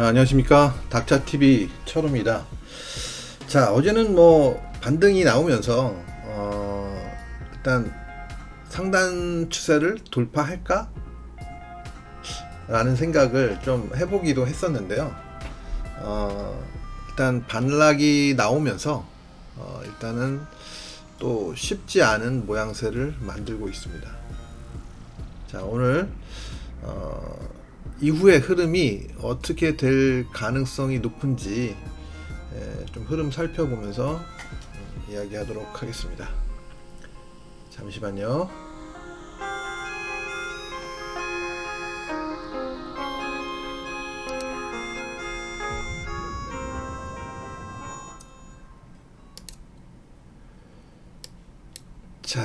안녕하십니까. 닥차TV 철우입니다. 자, 어제는 뭐 반등이 나오면서 일단 상단 추세를 돌파할까? 라는 생각을 좀 해보기도 했었는데요. 일단 반락이 나오면서 일단은 또 쉽지 않은 모양새를 만들고 있습니다. 자, 오늘 이후의 흐름이 어떻게 될 가능성이 높은지 좀 흐름 살펴보면서 이야기하도록 하겠습니다. 잠시만요. 자,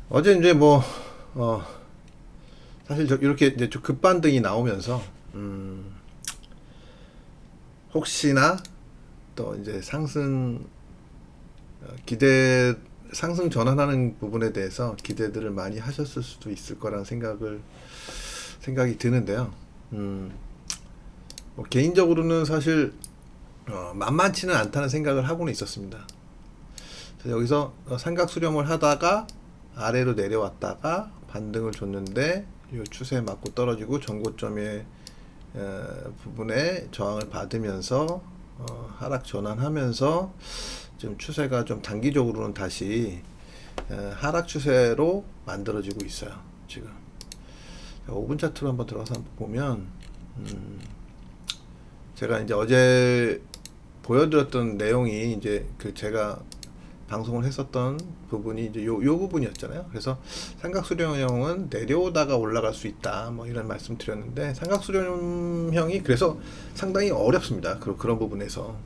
어제 이제 뭐 사실 이렇게 이제 좀 급반등이 나오면서 혹시나 또 이제 상승 상승 전환하는 부분에 대해서 기대들을 많이 하셨을 수도 있을 거라는 생각이 드는데요. 뭐 개인적으로는 사실 만만치는 않다는 생각을 하고는 있었습니다. 그래서 여기서 삼각 수렴을 하다가 아래로 내려왔다가 반등을 줬는데 이 추세에 맞고 떨어지고 전고점의 부분에 저항을 받으면서 하락 전환하면서 지금 추세가 좀 단기적으로는 다시 하락 추세로 만들어지고 있어요. 지금 5분 차트로 한번 들어가서 한번 보면 제가 이제 어제 보여드렸던 내용이 이제 그 제가 방송을 했었던 부분이 이제 요 부분이었잖아요. 그래서 삼각수렴형은 내려오다가 올라갈 수 있다, 뭐 이런 말씀 드렸는데, 삼각수렴형이 그래서 상당히 어렵습니다. 그런 부분에서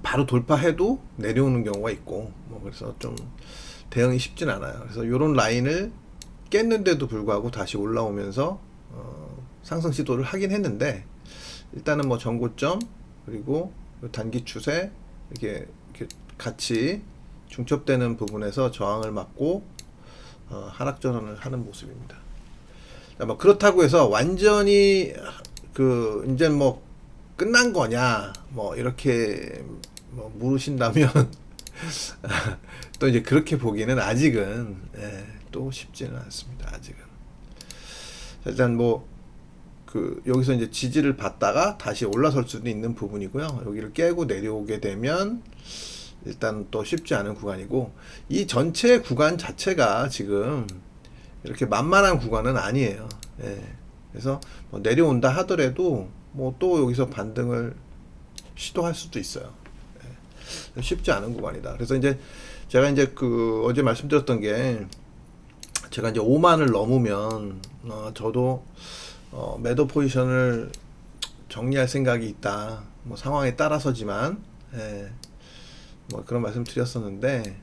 바로 돌파해도 내려오는 경우가 있고, 뭐 그래서 좀 대응이 쉽진 않아요. 그래서 요런 라인을 깼는데도 불구하고 다시 올라오면서 상승 시도를 하긴 했는데, 일단은 뭐 전고점 그리고 단기 추세 이렇게 같이 중첩되는 부분에서 저항을 맞고 하락 전환을 하는 모습입니다. 뭐 그렇다고 해서 완전히 이제 뭐 끝난 거냐 뭐 이렇게 뭐 물으신다면 또 이제 그렇게 보기는 아직은 또 쉽지는 않습니다. 아직은. 일단 뭐 여기서 이제 지지를 받다가 다시 올라설 수도 있는 부분이고요. 여기를 깨고 내려오게 되면 일단 또 쉽지 않은 구간이고, 이 전체 구간 자체가 지금 이렇게 만만한 구간은 아니에요. 그래서 뭐 내려온다 하더라도 뭐 또 여기서 반등을 시도할 수도 있어요. 쉽지 않은 구간이다. 그래서 이제 제가 이제 어제 말씀드렸던 게, 제가 이제 5만을 넘으면 저도 매도 포지션을 정리할 생각이 있다. 뭐 상황에 따라서지만 뭐 그런 말씀 드렸었는데,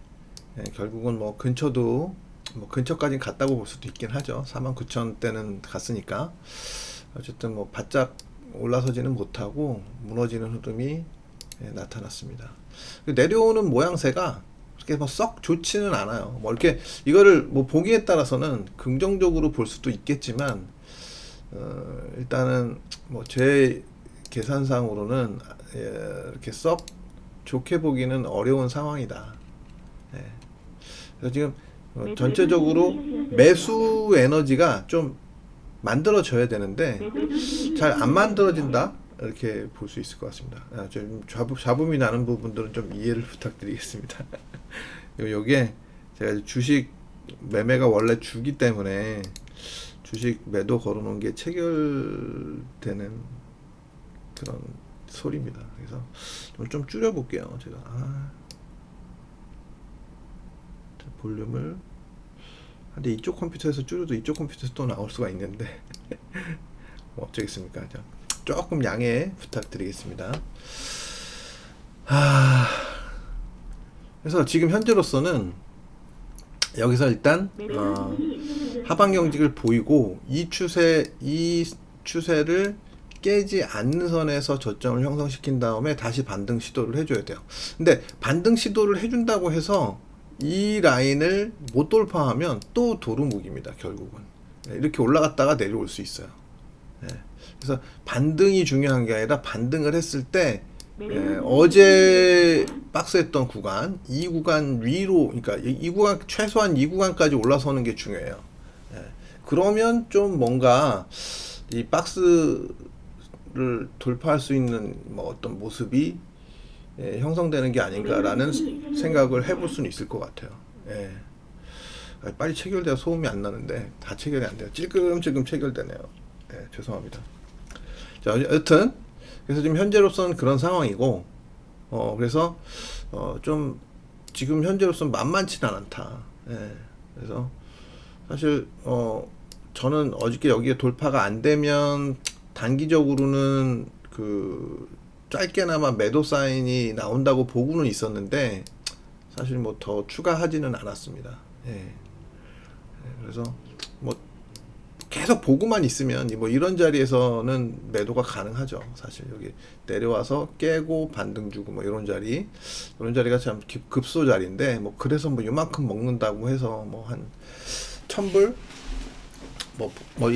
결국은 뭐 근처까지 갔다고 볼 수도 있긴 하죠. 49,000대는 갔으니까. 어쨌든 뭐 바짝 올라서지는 못하고 무너지는 흐름이 나타났습니다. 내려오는 모양새가 그렇게 뭐 썩 좋지는 않아요. 뭐 이렇게 이거를 뭐 보기에 따라서는 긍정적으로 볼 수도 있겠지만, 일단은 뭐 제 계산상으로는 이렇게 썩 좋게 보기는 어려운 상황이다. 그래서 지금 전체적으로 매수 에너지가 좀 만들어져야 되는데 잘 안 만들어진다, 이렇게 볼 수 있을 것 같습니다. 좀 잡음이 나는 부분들은 좀 이해를 부탁드리겠습니다. 요게 제가 주식 매매가 원래 주기 때문에 주식 매도 걸어놓은 게 체결되는 그런 소리입니다. 그래서 좀 줄여볼게요. 제가 볼륨을. 근데 이쪽 컴퓨터에서 줄여도 이쪽 컴퓨터에서 또 나올 수가 있는데 뭐 어쩌겠습니까? 조금 양해 부탁드리겠습니다. 그래서 지금 현재로서는 여기서 일단 하방 경직을 보이고, 이 추세를 깨지 않는 선에서 저점을 형성시킨 다음에 다시 반등 시도를 해줘야 돼요. 근데 반등 시도를 해준다고 해서 이 라인을 못 돌파하면 또 도루묵입니다. 결국은 이렇게 올라갔다가 내려올 수 있어요. 예. 그래서 반등이 중요한 게 아니라 반등을 했을 때 어제 박스했던 구간, 이 구간 위로, 그러니까 이 구간 최소한 이 구간까지 올라서는 게 중요해요. 예. 그러면 좀 뭔가 이 박스를 돌파할 수 있는 뭐 어떤 모습이 형성되는 게 아닌가라는 생각을 해볼 수는 있을 것 같아요. 예. 빨리 체결돼야 소음이 안 나는데 다 체결이 안 돼요. 찔끔찔끔 체결되네요. 예, 죄송합니다. 자, 여튼 그래서 지금 현재로서는 그런 상황이고, 그래서 좀 지금 현재로서는 만만치는 않다. 예, 그래서 사실 저는 어저께 여기에 돌파가 안 되면 단기적으로는 그 짧게나마 매도 사인이 나온다고 보고는 있었는데 사실 뭐 더 추가하지는 않았습니다. 예. 그래서 뭐 계속 보고만 있으면 뭐 이런 자리에서는 매도가 가능하죠. 사실 여기 내려와서 깨고 반등 주고 뭐 이런 자리가 참 급소 자리인데 뭐 그래서 뭐 요만큼 먹는다고 해서 뭐 한 1000불 뭐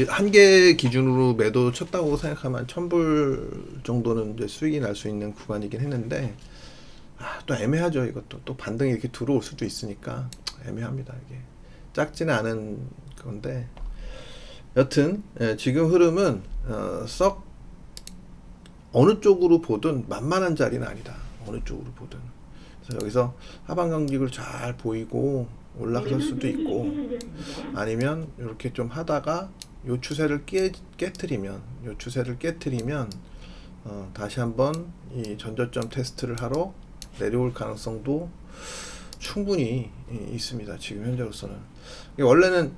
한 개 기준으로 매도 쳤다고 생각하면 1000불 정도는 이제 수익이 날 수 있는 구간이긴 했는데 또 애매하죠. 이것도 또 반등이 이렇게 들어올 수도 있으니까 애매합니다. 이게 작지는 않은 건데 여튼 지금 흐름은 썩 어느 쪽으로 보든 만만한 자리는 아니다. 어느 쪽으로 보든. 그래서 여기서 하방 간격을 잘 보이고 올라설 수도 있고 아니면 이렇게 좀 하다가 요 추세를 깨트리면 다시 한번 이 전저점 테스트를 하러 내려올 가능성도 충분히 있습니다. 지금 현재로서는. 원래는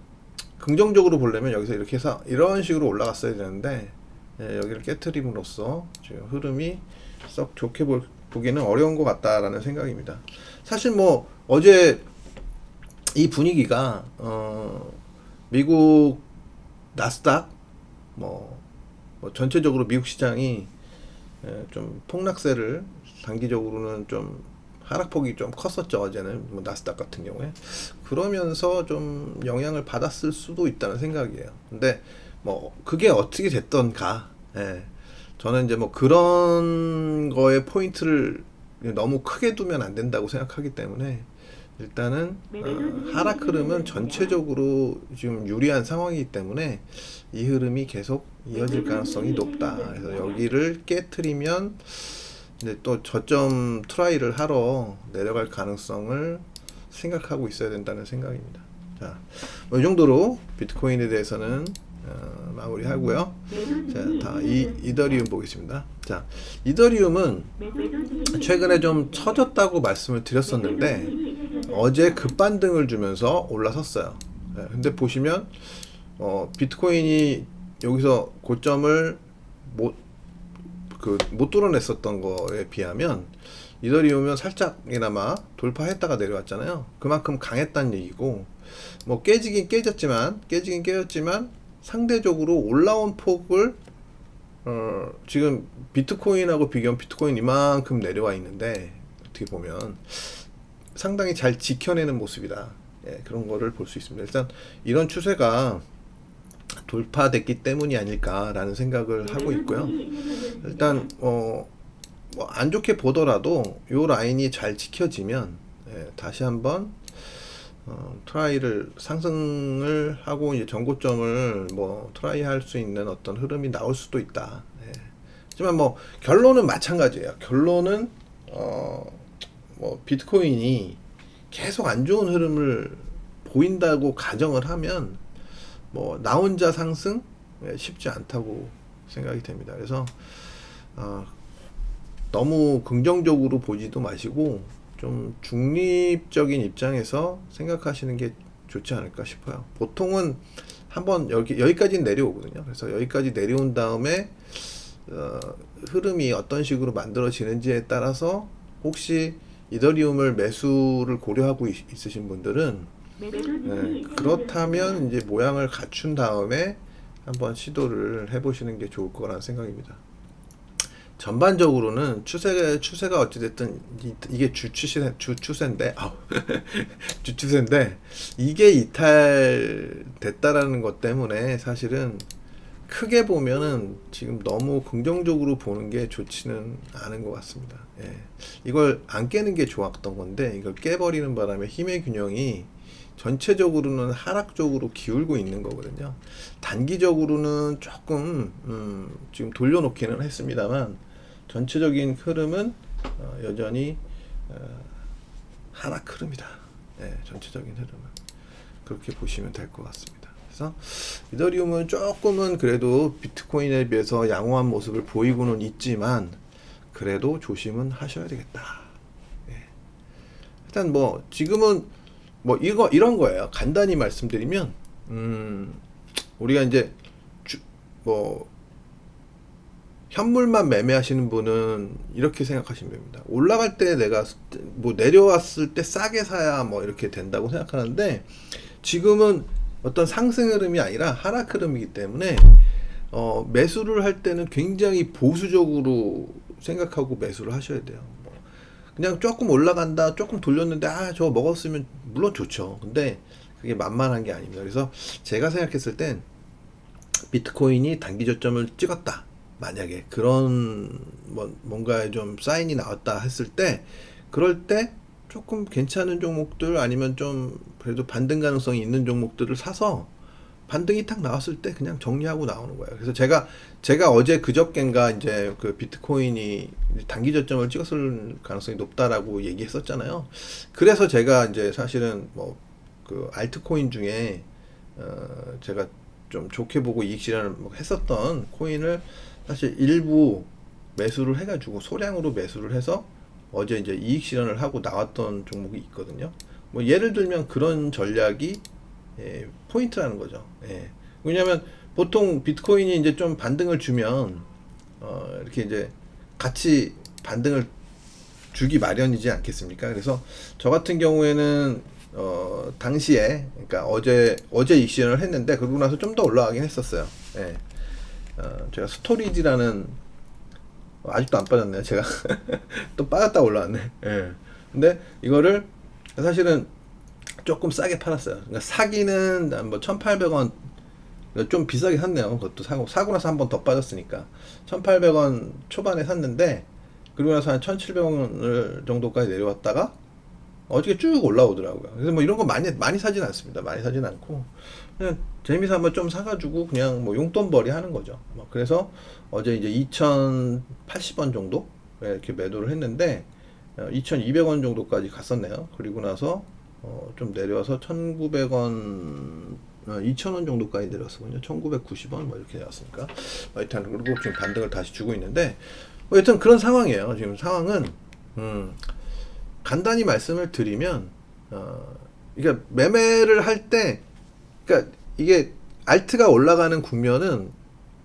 긍정적으로 보려면 여기서 이렇게 해서 이런 식으로 올라갔어야 되는데 여기를 깨트림으로써 지금 흐름이 썩 좋게 보기는 어려운 것 같다라는 생각입니다. 사실 뭐 어제 이 분위기가 미국 나스닥 뭐 전체적으로 미국 시장이 좀 폭락세를 단기적으로는 좀 하락폭이 좀 컸었죠. 어제는 뭐 나스닥 같은 경우에 그러면서 좀 영향을 받았을 수도 있다는 생각이에요. 근데 뭐 그게 어떻게 됐던가 저는 이제 뭐 그런 거에 포인트를 너무 크게 두면 안 된다고 생각하기 때문에 일단은 하락 흐름은 전체적으로 지금 유리한 상황이기 때문에 이 흐름이 계속 이어질 가능성이 높다. 그래서 여기를 깨트리면 이제 또 저점 트라이를 하러 내려갈 가능성을 생각하고 있어야 된다는 생각입니다. 자, 이 정도로 비트코인에 대해서는 마무리하고요. 자, 다 이더리움 보겠습니다. 자, 이더리움은 최근에 좀 처졌다고 말씀을 드렸었는데 어제 급반등을 주면서 올라섰어요. 근데 보시면 비트코인이 여기서 고점을 못 뚫어냈었던 거에 비하면 이더리움은 살짝이나마 돌파했다가 내려왔잖아요. 그만큼 강했다는 얘기고 뭐 깨지긴 깨졌지만 상대적으로 올라온 폭을 지금 비트코인하고 비교하면 비트코인 이만큼 내려와 있는데 어떻게 보면 상당히 잘 지켜내는 모습이다. 그런 거를 볼 수 있습니다. 일단 이런 추세가 돌파됐기 때문이 아닐까라는 생각을 하고 있고요. 일단 뭐 안 좋게 보더라도 요 라인이 잘 지켜지면 다시 한번 트라이를 상승을 하고 이제 전고점을 뭐 트라이 할 수 있는 어떤 흐름이 나올 수도 있다. 하지만 뭐 결론은 마찬가지예요. 결론은 뭐 비트코인이 계속 안 좋은 흐름을 보인다고 가정을 하면 뭐 나 혼자 상승 쉽지 않다고 생각이 됩니다. 그래서 너무 긍정적으로 보지도 마시고 좀 중립적인 입장에서 생각하시는 게 좋지 않을까 싶어요. 보통은 한번 여기까지 내려오거든요. 그래서 여기까지 내려온 다음에 흐름이 어떤 식으로 만들어지는지에 따라서 혹시 이더리움을 매수를 고려하고 있으신 분들은 그렇다면 이제 모양을 갖춘 다음에 한번 시도를 해보시는 게 좋을 거라는 생각입니다. 전반적으로는 추세가 어찌됐든 이게 주추세인데 주추세인데 이게 이탈됐다라는 것 때문에 사실은 크게 보면은 지금 너무 긍정적으로 보는 게 좋지는 않은 것 같습니다. 예. 이걸 안 깨는 게 좋았던 건데 이걸 깨버리는 바람에 힘의 균형이 전체적으로는 하락 쪽으로 기울고 있는 거거든요. 단기적으로는 조금 지금 돌려놓기는 했습니다만 전체적인 흐름은 여전히 하락 흐름이다. 예, 전체적인 흐름은 그렇게 보시면 될 것 같습니다. 그래서 이더리움은 조금은 그래도 비트코인에 비해서 양호한 모습을 보이고는 있지만 그래도 조심은 하셔야 되겠다. 예. 일단 뭐 지금은 뭐 이런 거예요. 간단히 말씀드리면 우리가 이제 뭐 현물만 매매하시는 분은 이렇게 생각하시면 됩니다. 올라갈 때 내가 뭐 내려왔을 때 싸게 사야 뭐 이렇게 된다고 생각하는데 지금은 어떤 상승 흐름이 아니라 하락 흐름이기 때문에 매수를 할 때는 굉장히 보수적으로 생각하고 매수를 하셔야 돼요. 뭐 그냥 조금 올라간다, 조금 돌렸는데 저거 먹었으면 물론 좋죠. 근데 그게 만만한 게 아닙니다. 그래서 제가 생각했을 땐 비트코인이 단기 저점을 찍었다. 만약에 그런 뭔가에 좀 사인이 나왔다 했을 때 그럴 때 조금 괜찮은 종목들 아니면 좀 그래도 반등 가능성이 있는 종목들을 사서 반등이 딱 나왔을 때 그냥 정리하고 나오는 거예요. 그래서 제가 어제 그저껜가 이제 그 비트코인이 단기 저점을 찍었을 가능성이 높다라고 얘기했었잖아요. 그래서 제가 이제 사실은 뭐 그 알트코인 중에 제가 좀 좋게 보고 이익 실현을 했었던 코인을 사실 일부 매수를 해가지고 소량으로 매수를 해서 어제 이제 이익 실현을 하고 나왔던 종목이 있거든요. 뭐 예를 들면 그런 전략이 포인트라는 거죠. 왜냐하면 보통 비트코인이 이제 좀 반등을 주면 이렇게 이제 같이 반등을 주기 마련이지 않겠습니까? 그래서 저 같은 경우에는 당시에 그러니까 어제 이익 실현을 했는데 그러고 나서 좀 더 올라가긴 했었어요. 제가 스토리지라는 아직도 안 빠졌네요. 제가 또 빠졌다 올라왔네. 근데 이거를 사실은 조금 싸게 팔았어요. 그러니까 사기는 뭐 1,800원 좀 비싸게 샀네요. 그것도 사고 나서 한 번 더 빠졌으니까 1,800원 초반에 샀는데 그리고 나서 한 1,700원 정도까지 내려왔다가 어저께 쭉 올라오더라고요. 그래서 뭐 이런 거 많이 사진 않습니다. 많이 사진 않고 그냥 재미삼아 좀 사가지고 그냥 뭐 용돈벌이 하는 거죠. 그래서 어제 이제 2,080원 정도 이렇게 매도를 했는데 2,200원 정도까지 갔었네요. 그리고 나서 좀 내려와서 1,900원 2,000원 정도까지 내렸었거든요. 1,990원 뭐 이렇게 내렸으니까 일단 그리고 지금 반등을 다시 주고 있는데 여튼 그런 상황이에요. 지금 상황은 간단히 말씀을 드리면 그러니까 매매를 할 때 그러니까 이게 알트가 올라가는 국면은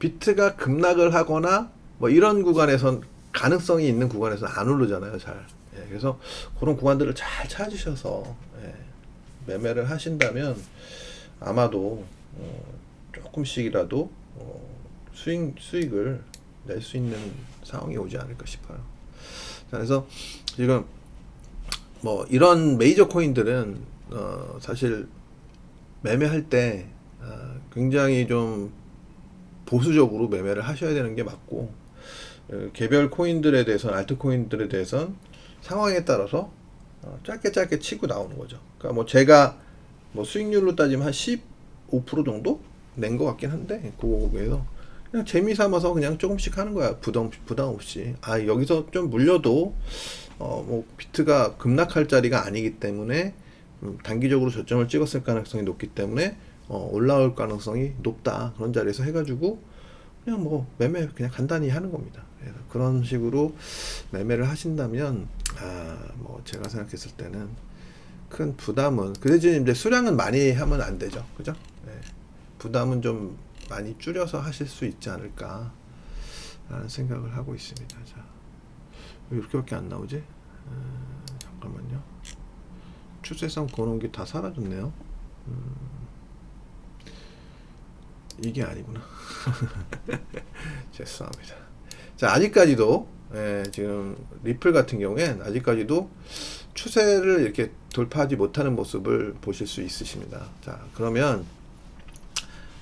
비트가 급락을 하거나 뭐 이런 구간에선 가능성이 있는 구간에서는 안 오르잖아요, 잘. 그래서 그런 구간들을 잘 찾으셔서 매매를 하신다면 아마도 조금씩이라도 수익을 낼 수 있는 상황이 오지 않을까 싶어요. 자, 그래서 지금 뭐 이런 메이저 코인들은 사실 매매할 때 굉장히 좀 보수적으로 매매를 하셔야 되는 게 맞고 개별 코인들에 대해서는 알트 코인들에 대해서는 상황에 따라서 짧게 치고 나오는 거죠. 그러니까 뭐 제가 뭐 수익률로 따지면 한 15% 정도 낸 것 같긴 한데 그거에서 그냥 재미 삼아서 그냥 조금씩 하는 거야. 부담 없이. 여기서 좀 물려도 뭐 비트가 급락할 자리가 아니기 때문에 단기적으로 저점을 찍었을 가능성이 높기 때문에 올라올 가능성이 높다. 그런 자리에서 해가지고 그냥 뭐 매매 그냥 간단히 하는 겁니다. 그래서 그런 식으로 매매를 하신다면 뭐 제가 생각했을 때는 큰 부담은 그 대신 이제 수량은 많이 하면 안 되죠. 그죠? 부담은 좀 많이 줄여서 하실 수 있지 않을까 라는 생각을 하고 있습니다. 자, 왜 이렇게밖에 안 나오지? 잠깐만요. 추세선 거놓은 게 다 사라졌네요. 이게 아니구나. 죄송합니다. 자, 아직까지도 지금 리플 같은 경우엔 아직까지도 추세를 이렇게 돌파하지 못하는 모습을 보실 수 있으십니다. 자, 그러면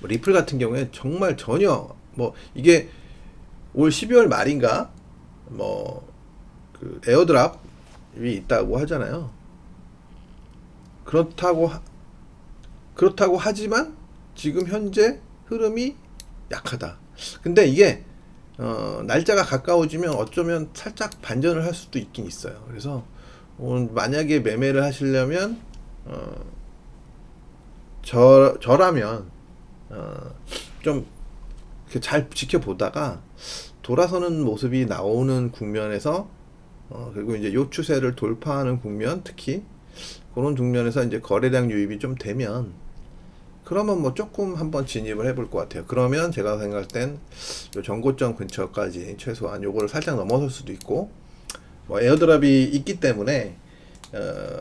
뭐 리플 같은 경우에 정말 전혀 뭐 이게 올 12월 말인가 뭐 그 에어드랍이 있다고 하잖아요. 그렇다고 하지만 지금 현재 흐름이 약하다. 근데 이게 날짜가 가까워지면 어쩌면 살짝 반전을 할 수도 있긴 있어요. 그래서 만약에 매매를 하시려면 저라면 좀 잘 지켜보다가 돌아서는 모습이 나오는 국면에서 그리고 이제 요 추세를 돌파하는 국면, 특히 그런 국면에서 이제 거래량 유입이 좀 되면 그러면 뭐 조금 한번 진입을 해볼 것 같아요. 그러면 제가 생각할 땐 요 전고점 근처까지 최소한 요거를 살짝 넘어설 수도 있고, 뭐 에어드랍이 있기 때문에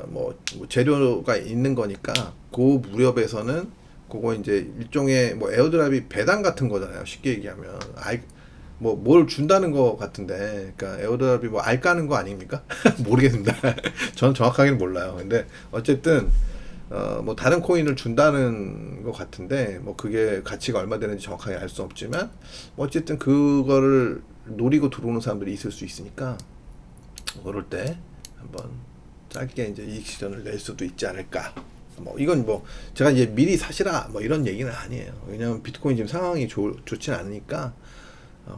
뭐 재료가 있는 거니까 그 무렵에서는 그거 이제 일종의 뭐 에어드랍이 배당 같은 거잖아요. 쉽게 얘기하면 뭐 뭘 준다는 거 같은데, 그러니까 에어드랍이 뭐 알 까는 거 아닙니까? 모르겠습니다. 전 정확하게는 몰라요. 근데 어쨌든 뭐 다른 코인을 준다는 것 같은데, 뭐 그게 가치가 얼마 되는지 정확하게 알 수 없지만 뭐 어쨌든 그거를 노리고 들어오는 사람들이 있을 수 있으니까 그럴 때 한번 짧게 이제 이익 실현을 낼 수도 있지 않을까. 뭐 이건 뭐 제가 이제 미리 사시라 뭐 이런 얘기는 아니에요. 왜냐면 비트코인 지금 상황이 좋진 않으니까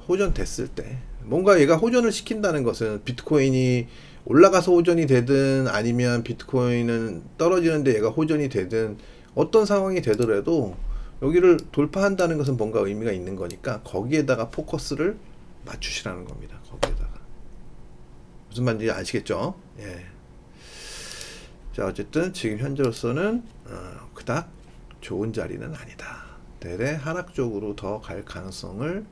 호전 됐을 때 뭔가 얘가 호전을 시킨다는 것은 비트코인이 올라가서 호전이 되든 아니면 비트코인은 떨어지는데 얘가 호전이 되든 어떤 상황이 되더라도 여기를 돌파한다는 것은 뭔가 의미가 있는 거니까 거기에다가 포커스를 맞추시라는 겁니다. 거기에다가 무슨 말인지 아시겠죠? 예. 자, 어쨌든 지금 현재로서는 그닥 좋은 자리는 아니다. 대래 하락 쪽으로 더 갈 가능성을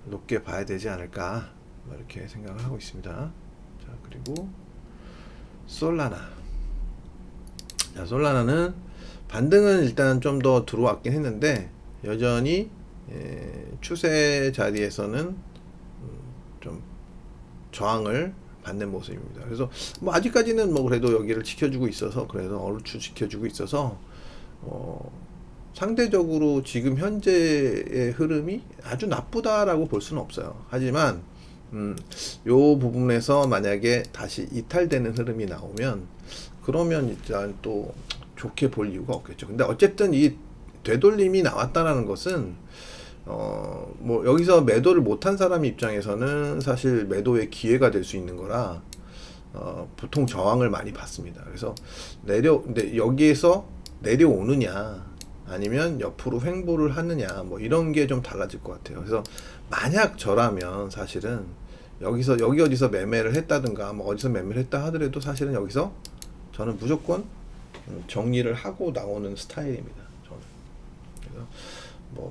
높게 봐야 되지 않을까 이렇게 생각을 하고 있습니다. 자, 그리고 솔라나. 자, 솔라나는 반등은 일단 좀 더 들어왔긴 했는데 여전히 추세 자리에서는 좀 저항을 받는 모습입니다. 그래서 뭐 아직까지는 뭐 그래도 여기를 지켜주고 있어서, 그래도 얼추 지켜주고 있어서 상대적으로 지금 현재의 흐름이 아주 나쁘다라고 볼 수는 없어요. 하지만 요 부분에서 만약에 다시 이탈되는 흐름이 나오면 그러면 일단 또 좋게 볼 이유가 없겠죠. 근데 어쨌든 이 되돌림이 나왔다라는 것은 뭐 여기서 매도를 못한 사람 입장에서는 사실 매도의 기회가 될 수 있는 거라 보통 저항을 많이 받습니다. 그래서 근데 여기에서 내려오느냐 아니면 옆으로 횡보를 하느냐 뭐 이런 게 좀 달라질 것 같아요. 그래서 만약 저라면 사실은 여기 어디서 매매를 했다든가 뭐 어디서 매매를 했다 하더라도 사실은 여기서 저는 무조건 정리를 하고 나오는 스타일입니다. 저는. 그래서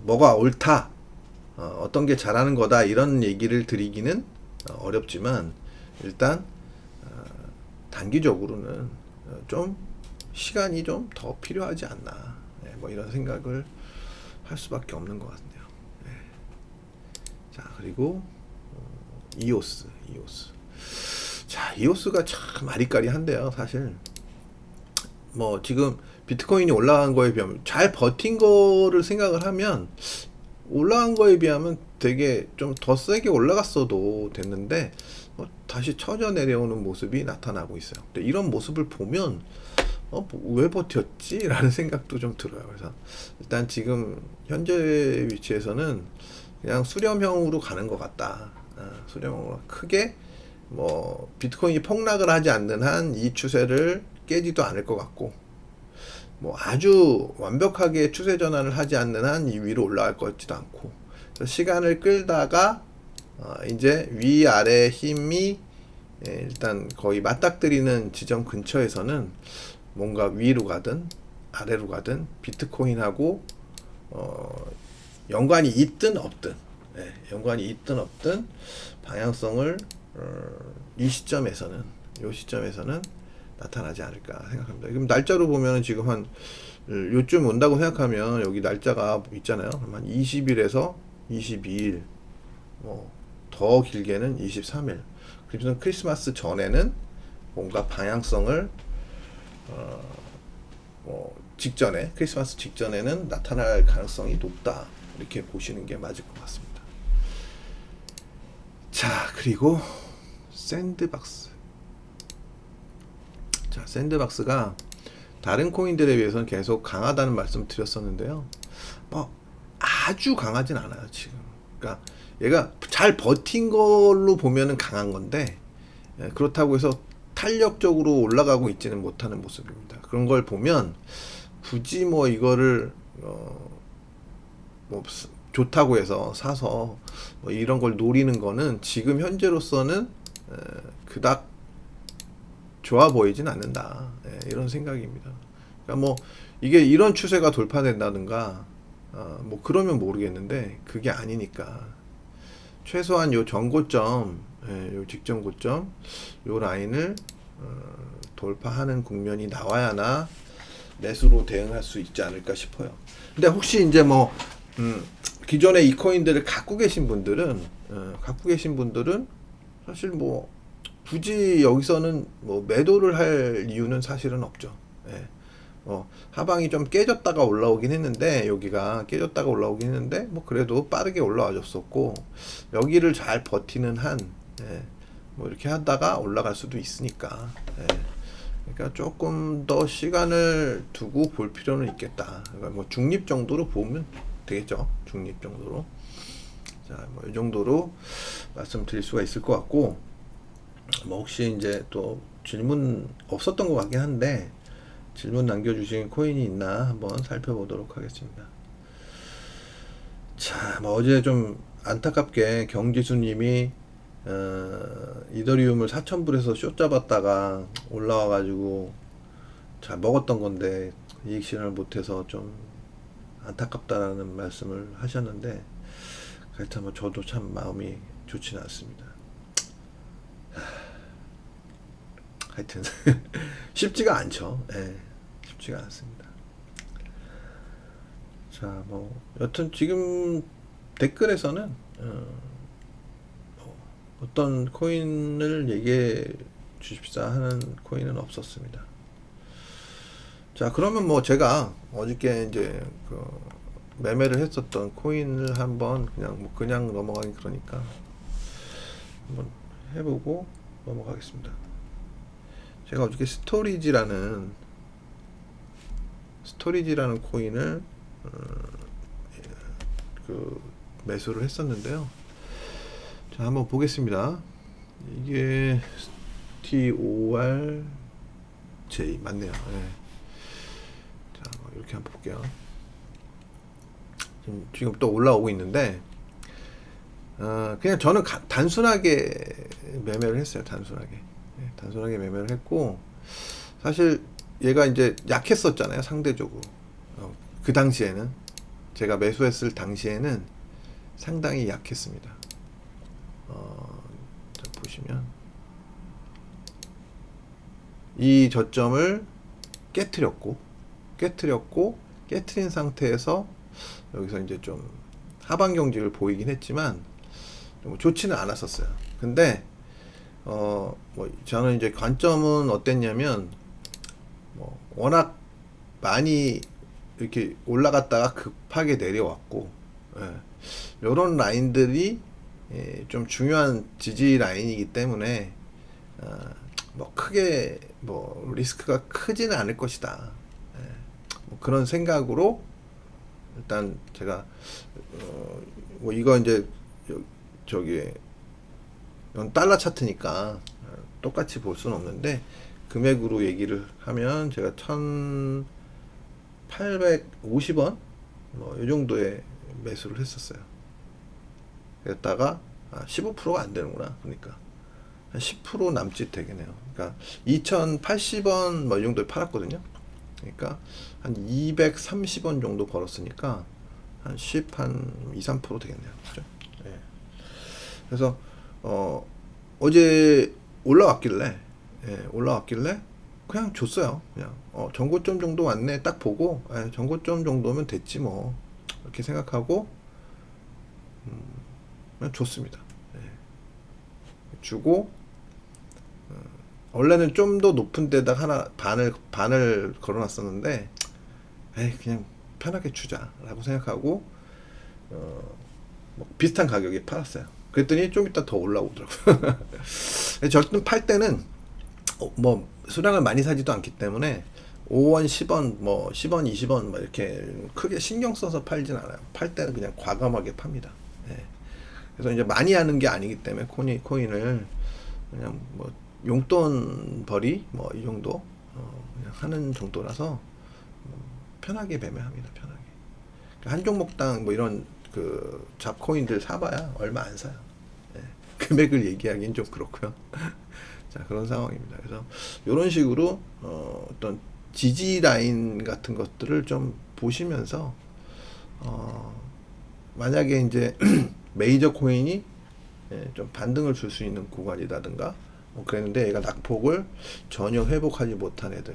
뭐가 옳다, 어떤 게 잘하는 거다 이런 얘기를 드리기는 어렵지만 일단 단기적으로는 좀 시간이 좀 더 필요하지 않나, 뭐 이런 생각을 할 수밖에 없는 것 같네요. 자, 그리고 이오스. 자, 이오스가 참 아리까리한데요. 사실 뭐 지금 비트코인이 올라간 거에 비하면 잘 버틴 거를 생각을 하면 올라간 거에 비하면 되게 좀 더 세게 올라갔어도 됐는데 다시 처져 내려오는 모습이 나타나고 있어요. 근데 이런 모습을 보면 왜 버텼지? 라는 생각도 좀 들어요. 그래서 일단 지금 현재 위치에서는 그냥 수렴형으로 가는 것 같다. 수렴형으로 크게 뭐 비트코인이 폭락을 하지 않는 한 이 추세를 깨지도 않을 것 같고, 뭐 아주 완벽하게 추세 전환을 하지 않는 한 이 위로 올라갈 것 같지도 않고, 시간을 끌다가 이제 위아래 힘이 일단 거의 맞닥뜨리는 지점 근처에서는 뭔가 위로 가든 아래로 가든 비트코인하고 연관이 있든 없든, 연관이 있든 없든 방향성을 이 시점에서는 나타나지 않을까 생각합니다. 그럼 날짜로 보면 지금 한 요쯤 온다고 생각하면 여기 날짜가 있잖아요. 한 20일에서 22일, 뭐 더 길게는 23일. 그래서 크리스마스 전에는 뭔가 방향성을 직전에, 크리스마스 직전에는 나타날 가능성이 높다, 이렇게 보시는 게 맞을 것 같습니다. 자, 그리고 샌드박스. 자, 샌드박스가 다른 코인들에 비해서는 계속 강하다는 말씀 드렸었는데요. 뭐 아주 강하진 않아요 지금. 그러니까 얘가 잘 버틴 걸로 보면은 강한 건데, 그렇다고 해서 탄력적으로 올라가고 있지는 못하는 모습입니다. 그런 걸 보면 굳이 뭐 이거를 뭐 좋다고 해서 사서 뭐 이런 걸 노리는 거는 지금 현재로서는 그닥 좋아 보이진 않는다, 이런 생각입니다. 그러니까 뭐 이게 이런 추세가 돌파된다든가 뭐 그러면 모르겠는데, 그게 아니니까 최소한 요 전고점, 요 직전 고점, 요 라인을 돌파하는 국면이 나와야나 매수로 대응할 수 있지 않을까 싶어요. 근데 혹시 이제 뭐 기존에 이 코인들을 갖고 계신 분들은 사실 뭐 굳이 여기서는 뭐 매도를 할 이유는 사실은 없죠. 예. 하방이 좀 깨졌다가 올라오긴 했는데, 여기가 깨졌다가 올라오긴 했는데, 뭐 그래도 빠르게 올라와 줬었고, 여기를 잘 버티는 한, 뭐 이렇게 하다가 올라갈 수도 있으니까, 그러니까 조금 더 시간을 두고 볼 필요는 있겠다. 그러니까 뭐 중립 정도로 보면 되겠죠. 중립 정도로. 자, 뭐 이 정도로 말씀드릴 수가 있을 것 같고, 뭐 혹시 이제 또 질문 없었던 것 같긴 한데, 질문 남겨주신 코인이 있나 한번 살펴보도록 하겠습니다. 자, 뭐 어제 좀 안타깝게 경지수님이 이더리움을 4,000불에서 숏 잡았다가 올라와가지고 잘 먹었던 건데 이익 실현을 못해서 좀 안타깝다라는 말씀을 하셨는데, 그렇다면 뭐 저도 참 마음이 좋지는 않습니다. 하여튼 쉽지가 않죠. 쉽지가 않습니다. 자, 뭐 여튼 지금 댓글에서는 어떤 코인을 얘기해 주십사 하는 코인은 없었습니다. 자, 그러면 뭐 제가 어저께 이제 그 매매를 했었던 코인을 한번 그냥 넘어가긴 그러니까 한번 해보고 넘어가겠습니다. 제가 어저께 스토리지라는 코인을 그 매수를 했었는데요. 자, 한번 보겠습니다. 이게 TORJ 맞네요. 자, 이렇게 한번 볼게요. 지금 또 올라오고 있는데, 그냥 저는 단순하게 매매를 했어요. 단순하게 매매를 했고, 사실 얘가 이제 약했었잖아요, 상대적으로. 그 당시에는, 제가 매수했을 당시에는 상당히 약했습니다. 자, 보시면 이 저점을 깨트린 상태에서 여기서 이제 좀 하방 경직을 보이긴 했지만 좀 좋지는 않았었어요. 근데 뭐 저는 이제 관점은 어땠냐면, 뭐 워낙 많이 이렇게 올라갔다가 급하게 내려왔고, 이런 라인들이 좀 중요한 지지 라인이기 때문에 뭐 크게 뭐 리스크가 크지는 않을 것이다, 뭐 그런 생각으로 일단 제가 뭐 이거 이제 저기 이건 달러 차트니까 똑같이 볼 수는 없는데, 금액으로 얘기를 하면 제가 1,850원 뭐 이 정도에 매수를 했었어요. 그랬다가 15%가 안 되는구나. 그러니까 한 10% 남짓 되겠네요. 그러니까 2,080원 뭐 이 정도에 팔았거든요. 그러니까 한 230원 정도 벌었으니까 한 2, 3% 되겠네요. 그죠? 그래서 어제 올라왔길래 그냥 줬어요. 그냥 전고점 정도 왔네 딱 보고, 전고점 정도면 됐지 뭐, 이렇게 생각하고 그냥 줬습니다. 주고 원래는 좀 더 높은 데다 하나 반을 걸어놨었는데 에이 그냥 편하게 주자라고 생각하고 뭐 비슷한 가격에 팔았어요. 그랬더니 좀 이따 더 올라오더라고요. 저는 팔 때는 뭐 수량을 많이 사지도 않기 때문에 5원, 10원, 뭐 10원, 20원 막 이렇게 크게 신경 써서 팔진 않아요. 팔 때는 그냥 과감하게 팝니다. 예. 그래서 이제 많이 하는 게 아니기 때문에 코인을 그냥 뭐 용돈 벌이 뭐 이 정도 그냥 하는 정도라서 편하게 매매합니다. 편하게. 한 종목당 뭐 이런 그 잡코인들 사봐야 얼마 안 사요. 예. 금액을 얘기하기는 좀 그렇고요. 자, 그런 상황입니다. 그래서 이런 식으로 어떤 지지 라인 같은 것들을 좀 보시면서 만약에 이제 메이저 코인이 좀 반등을 줄 수 있는 구간이라든가 뭐 그랬는데 얘가 낙폭을 전혀 회복하지 못한 애들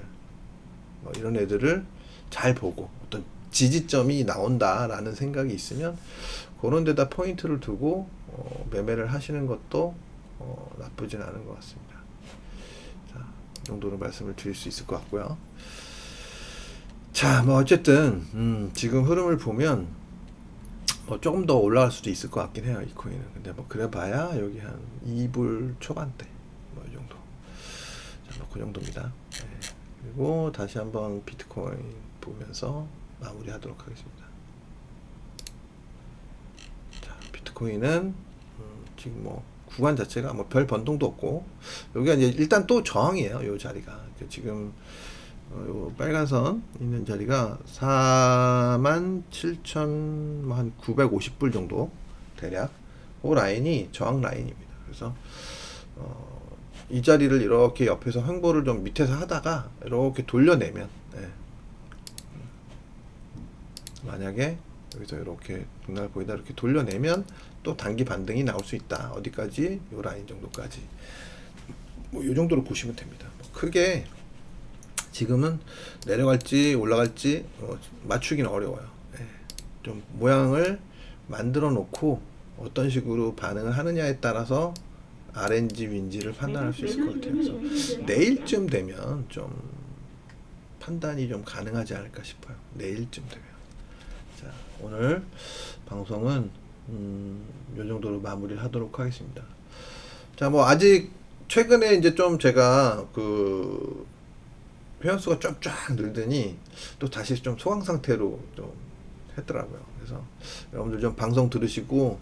뭐 이런 애들을 잘 보고 어떤 지지점이 나온다라는 생각이 있으면 그런 데다 포인트를 두고 매매를 하시는 것도 나쁘진 않은 것 같습니다. 자, 이 정도로 말씀을 드릴 수 있을 것 같고요. 자, 뭐 어쨌든 지금 흐름을 보면 뭐 조금 더 올라갈 수도 있을 것 같긴 해요, 이 코인은. 근데 뭐 그래봐야 여기 한 2불 초반대 뭐 이 정도. 자, 뭐 그 정도입니다. 네. 그리고 다시 한번 비트코인 보면서 마무리하도록 하겠습니다. 자, 비트코인은 지금 뭐 구간 자체가 뭐 별 변동도 없고 여기가 이제 일단 또 저항이에요. 요 자리가 지금 요 빨간 선 있는 자리가 47,950불 정도 대략 그 라인이 저항 라인입니다. 그래서 이 자리를 이렇게 옆에서 횡보를 좀 밑에서 하다가 이렇게 돌려내면 만약에 여기서 이렇게 등락을 보이다 이렇게 돌려내면 또 단기 반등이 나올 수 있다. 어디까지? 요 라인 정도까지. 뭐 요 정도로 보시면 됩니다. 크게 지금은 내려갈지 올라갈지 맞추기는 어려워요. 좀 모양을 만들어 놓고 어떤 식으로 반응을 하느냐에 따라서 RNG 윈지를 판단할 수 있을 것 같아요. 그래서 내일쯤 되면 좀 판단이 좀 가능하지 않을까 싶어요. 내일쯤 되면. 자, 오늘 방송은 요 정도로 마무리를 하도록 하겠습니다. 자, 뭐 아직 최근에 이제 좀 제가 그 회원수가 쫙쫙 늘더니 또 다시 좀 소강 상태로 좀 했더라고요. 그래서 여러분들 좀 방송 들으시고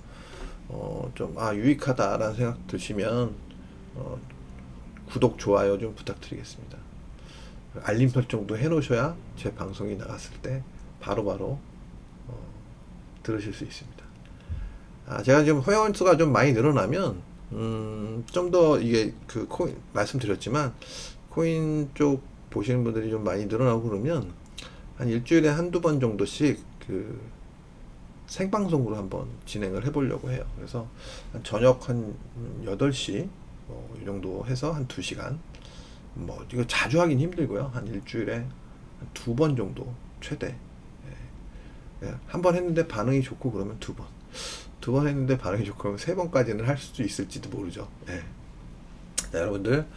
좀 유익하다라는 생각 드시면 구독 좋아요 좀 부탁드리겠습니다. 알림 설정도 해놓으셔야 제 방송이 나갔을 때 바로바로 들으실 수 있습니다. 제가 지금 회원수가 좀 많이 늘어나면 좀 더 이게 그 코인 말씀드렸지만 코인 쪽 보시는 분들이 좀 많이 늘어나고 그러면 한 일주일에 한두 번 정도씩 그 생방송으로 한번 진행을 해보려고 해요. 그래서 한 저녁 한 8시 이 정도 해서 한 2시간 뭐 이거 자주 하긴 힘들고요. 한 일주일에 두 번 정도 최대. 한 번 했는데 반응이 좋고 그러면 두 번 했는데 반응이 좋고 그러면 3번까지는 할 수도 있을지도 모르죠. 자, 여러분들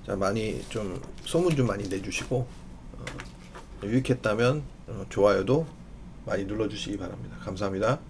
자, 많이 좀 소문 좀 많이 내주시고 유익했다면 좋아요도 많이 눌러주시기 바랍니다. 감사합니다.